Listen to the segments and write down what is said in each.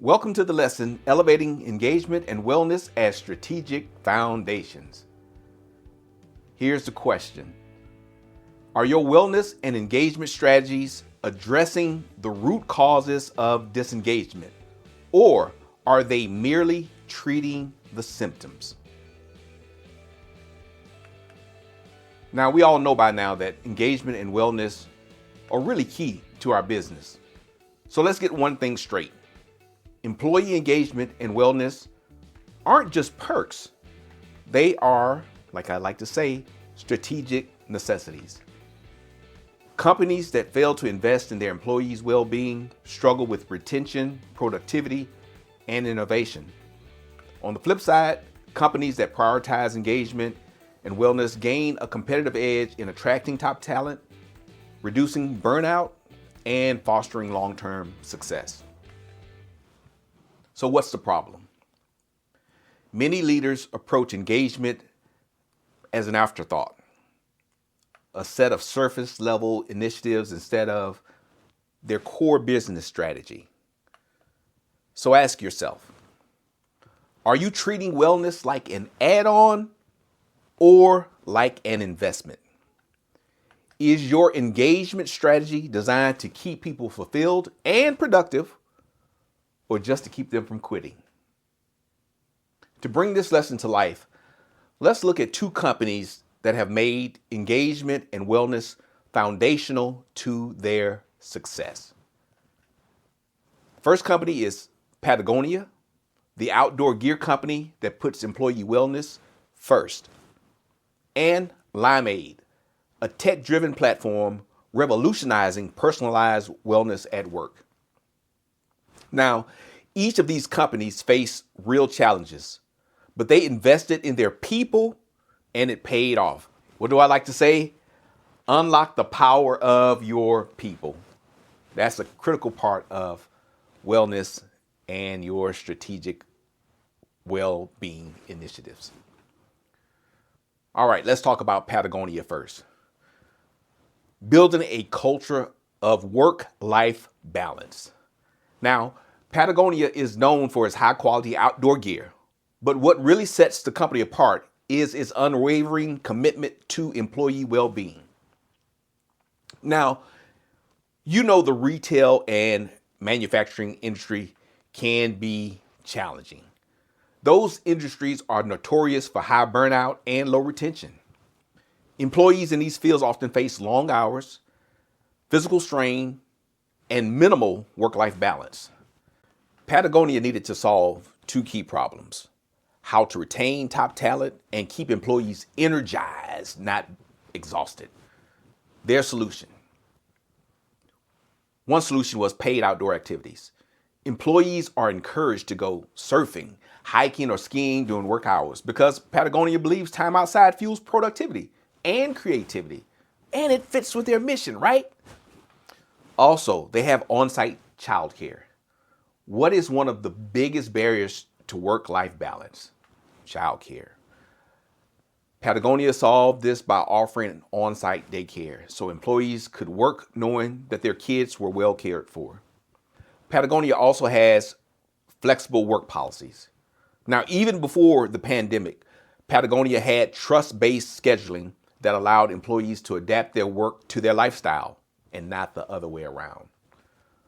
Welcome to the lesson, Elevating Engagement and Wellness as Strategic Foundations. Here's the question. Are your wellness and engagement strategies addressing the root causes of disengagement, or are they merely treating the symptoms? Now, we all know by now that engagement and wellness are really key to our business. So let's get one thing straight. Employee engagement and wellness aren't just perks. They are, like I like to say, strategic necessities. Companies that fail to invest in their employees' well-being struggle with retention, productivity, and innovation. On the flip side, companies that prioritize engagement and wellness gain a competitive edge in attracting top talent, reducing burnout, and fostering long-term success. So what's the problem? Many leaders approach engagement as an afterthought, a set of surface level initiatives instead of their core business strategy. So ask yourself, are you treating wellness like an add-on or like an investment? Is your engagement strategy designed to keep people fulfilled and productive, or just to keep them from quitting? To bring this lesson to life, let's look at two companies that have made engagement and wellness foundational to their success. First company is Patagonia, the outdoor gear company that puts employee wellness first, and Limeade, a tech-driven platform revolutionizing personalized wellness at work. Now, each of these companies face real challenges, but they invested in their people and it paid off. What do I like to say? Unlock the power of your people. That's a critical part of wellness and your strategic well-being initiatives. All right, let's talk about Patagonia first. Building a culture of work-life balance. Now, Patagonia is known for its high-quality outdoor gear, but what really sets the company apart is its unwavering commitment to employee well-being. Now, you know the retail and manufacturing industry can be challenging. Those industries are notorious for high burnout and low retention. Employees in these fields often face long hours, physical strain, and minimal work-life balance. Patagonia needed to solve two key problems: how to retain top talent and keep employees energized, not exhausted. Their solution. One solution was paid outdoor activities. Employees are encouraged to go surfing, hiking, or skiing during work hours because Patagonia believes time outside fuels productivity and creativity, and it fits with their mission, right? Also, they have on-site childcare. What is one of the biggest barriers to work-life balance? Childcare. Patagonia solved this by offering on-site daycare so employees could work knowing that their kids were well cared for. Patagonia also has flexible work policies. Now, even before the pandemic, Patagonia had trust-based scheduling that allowed employees to adapt their work to their lifestyle and not the other way around.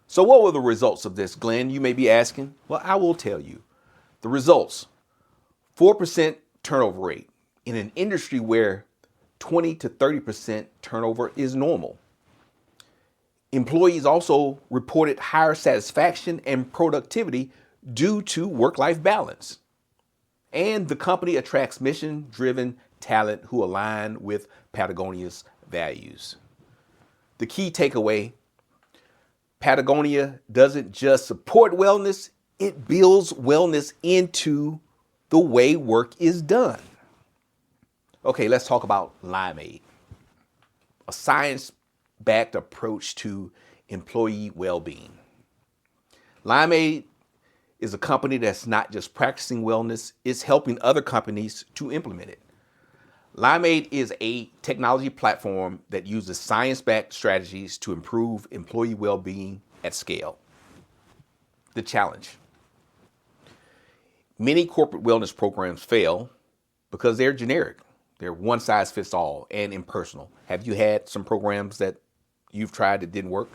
So what were the results of this, Glenn? You may be asking. Well, I will tell you. The results: 4% turnover rate in an industry where 20 to 30% turnover is normal. Employees also reported higher satisfaction and productivity due to work-life balance. And the company attracts mission-driven talent who align with Patagonia's values. The key takeaway: Patagonia doesn't just support wellness, it builds wellness into the way work is done. Okay, let's talk about Limeade, a science-backed approach to employee well-being. Limeade is a company that's not just practicing wellness, it's helping other companies to implement it. Limeade is a technology platform that uses science-backed strategies to improve employee well-being at scale. The challenge: Many corporate wellness programs fail because they're generic. They're one size fits all and impersonal. Have you had some programs that you've tried that didn't work?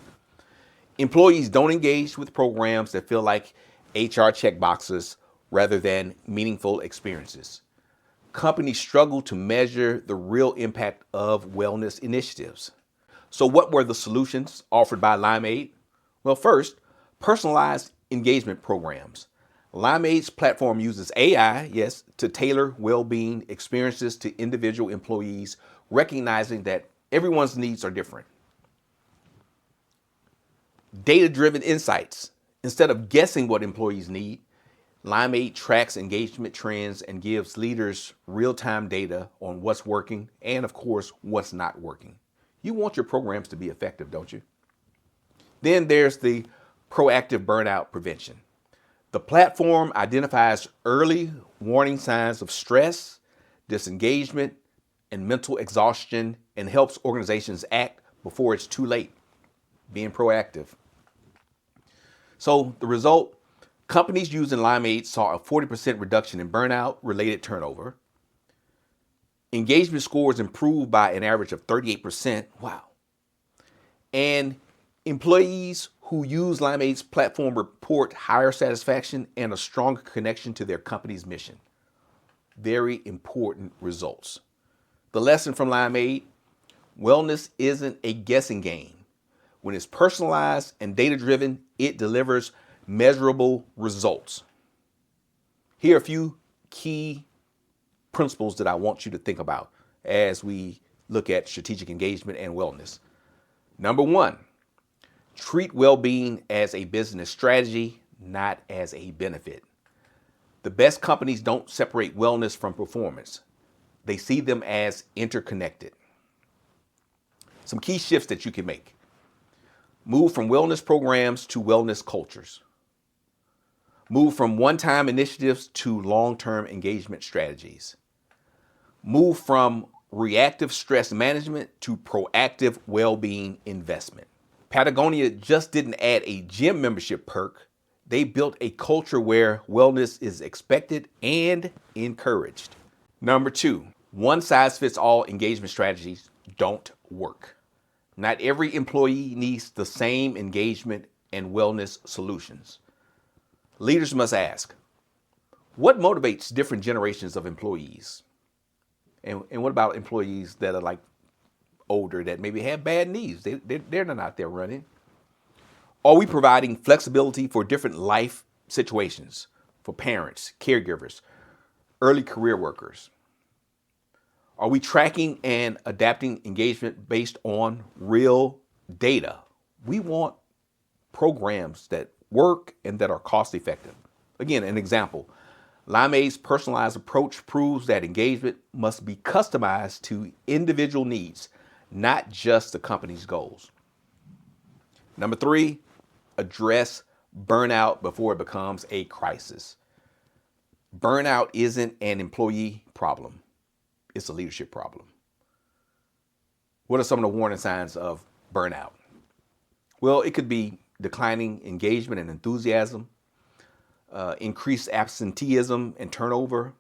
Employees don't engage with programs that feel like HR checkboxes rather than meaningful experiences. Companies struggle to measure the real impact of wellness initiatives. So, what were the solutions offered by Limeade? Well, first, personalized engagement programs. Limeade's platform uses AI, yes, to tailor well-being experiences to individual employees, recognizing that everyone's needs are different. Data-driven insights. Instead of guessing what employees need, Limeade tracks engagement trends and gives leaders real-time data on what's working and, of course, what's not working. You want your programs to be effective, don't you? Then there's the proactive burnout prevention. The platform identifies early warning signs of stress, disengagement, and mental exhaustion and helps organizations act before it's too late, being proactive. So the result, companies using Limeade saw a 40% reduction in burnout-related turnover. Engagement scores improved by an average of 38%. Wow. And employees who use Limeade's platform report higher satisfaction and a stronger connection to their company's mission. Very important results. The lesson from Limeade, wellness isn't a guessing game. When it's personalized and data-driven, it delivers measurable results. Here are a few key principles that I want you to think about as we look at strategic engagement and wellness. Number one, treat well-being as a business strategy, not as a benefit. The best companies don't separate wellness from performance. They see them as interconnected. Some key shifts that you can make. Move from wellness programs to wellness cultures. Move from one-time initiatives to long-term engagement strategies. Move from reactive stress management to proactive well-being investment. Patagonia just didn't add a gym membership perk. They built a culture where wellness is expected and encouraged. Number two, one-size-fits-all engagement strategies don't work. Not every employee needs the same engagement and wellness solutions. Leaders must ask, what motivates different generations of employees? And what about employees that are like older that maybe have bad knees? They're not out there running. Are we providing flexibility for different life situations for parents, caregivers, early career workers? Are we tracking and adapting engagement based on real data? We want programs that work and that are cost effective. Again, an example, Limeade's personalized approach proves that engagement must be customized to individual needs, not just the company's goals. Number three, address burnout before it becomes a crisis. Burnout isn't an employee problem. It's a leadership problem. What are some of the warning signs of burnout? Well, it could be declining engagement and enthusiasm, increased absenteeism and turnover,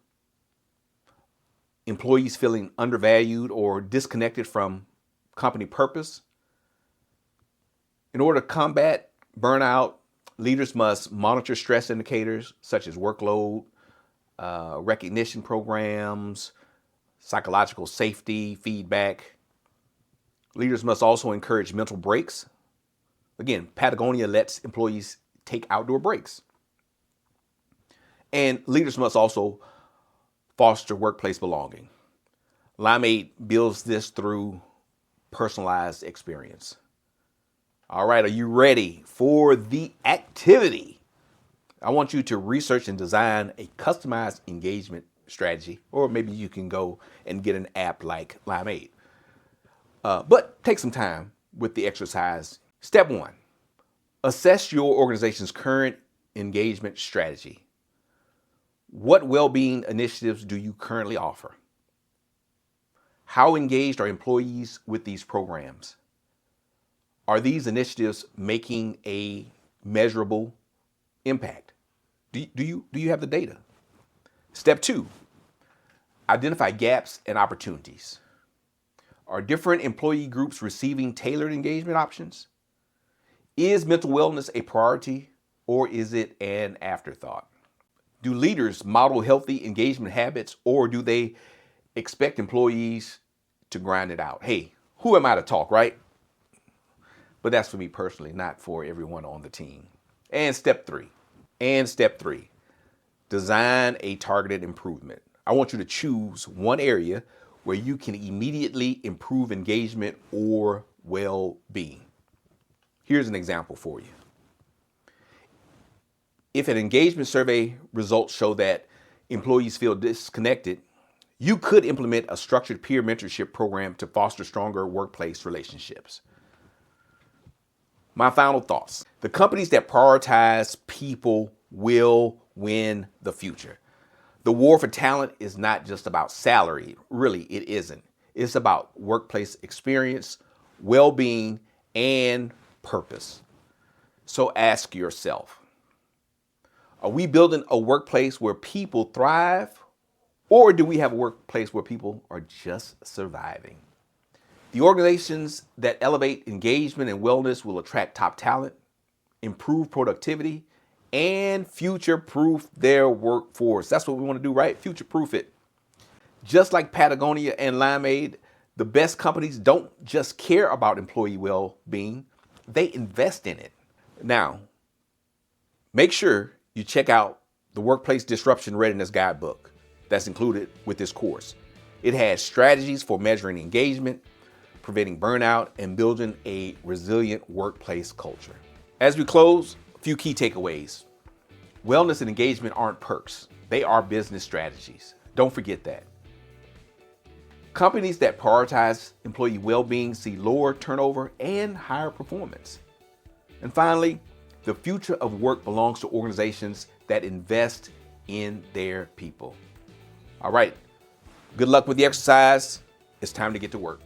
employees feeling undervalued or disconnected from company purpose. In order to combat burnout, leaders must monitor stress indicators such as workload, recognition programs, psychological safety, feedback. Leaders must also encourage mental breaks. Again, Patagonia lets employees take outdoor breaks. And leaders must also foster workplace belonging. Limeade builds this through personalized experience. All right, are you ready for the activity? I want you to research and design a customized engagement strategy, or maybe you can go and get an app like Limeade. But take some time with the exercise. Step one, assess your organization's current engagement strategy. What well-being initiatives do you currently offer? How engaged are employees with these programs? Are these initiatives making a measurable impact? Do you have the data? Step 2, identify gaps and opportunities. Are different employee groups receiving tailored engagement options? Is mental wellness a priority or is it an afterthought? Do leaders model healthy engagement habits or do they expect employees to grind it out? Hey, who am I to talk, right? But that's for me personally, not for everyone on the team. And step 3, design a targeted improvement. I want you to choose one area where you can immediately improve engagement or well-being. Here's an example for you. If an engagement survey results show that employees feel disconnected, you could implement a structured peer mentorship program to foster stronger workplace relationships. My final thoughts. The companies that prioritize people will win the future. The war for talent is not just about salary. Really, it isn't. It's about workplace experience, well-being, and purpose. So ask yourself, are we building a workplace where people thrive, or do we have a workplace where people are just surviving? The organizations that elevate engagement and wellness will attract top talent, improve productivity, and future-proof their workforce. That's what we want to do, right? Future-proof it. Just like Patagonia and Limeade, the best companies don't just care about employee well-being, they invest in it. Now, make sure you check out the Workplace Disruption Readiness Guidebook that's included with this course. It has strategies for measuring engagement, preventing burnout, and building a resilient workplace culture. As we close, a few key takeaways. Wellness and engagement aren't perks. They are business strategies. Don't forget that. Companies that prioritize employee well-being see lower turnover and higher performance. And finally, the future of work belongs to organizations that invest in their people. All right, good luck with the exercise. It's time to get to work.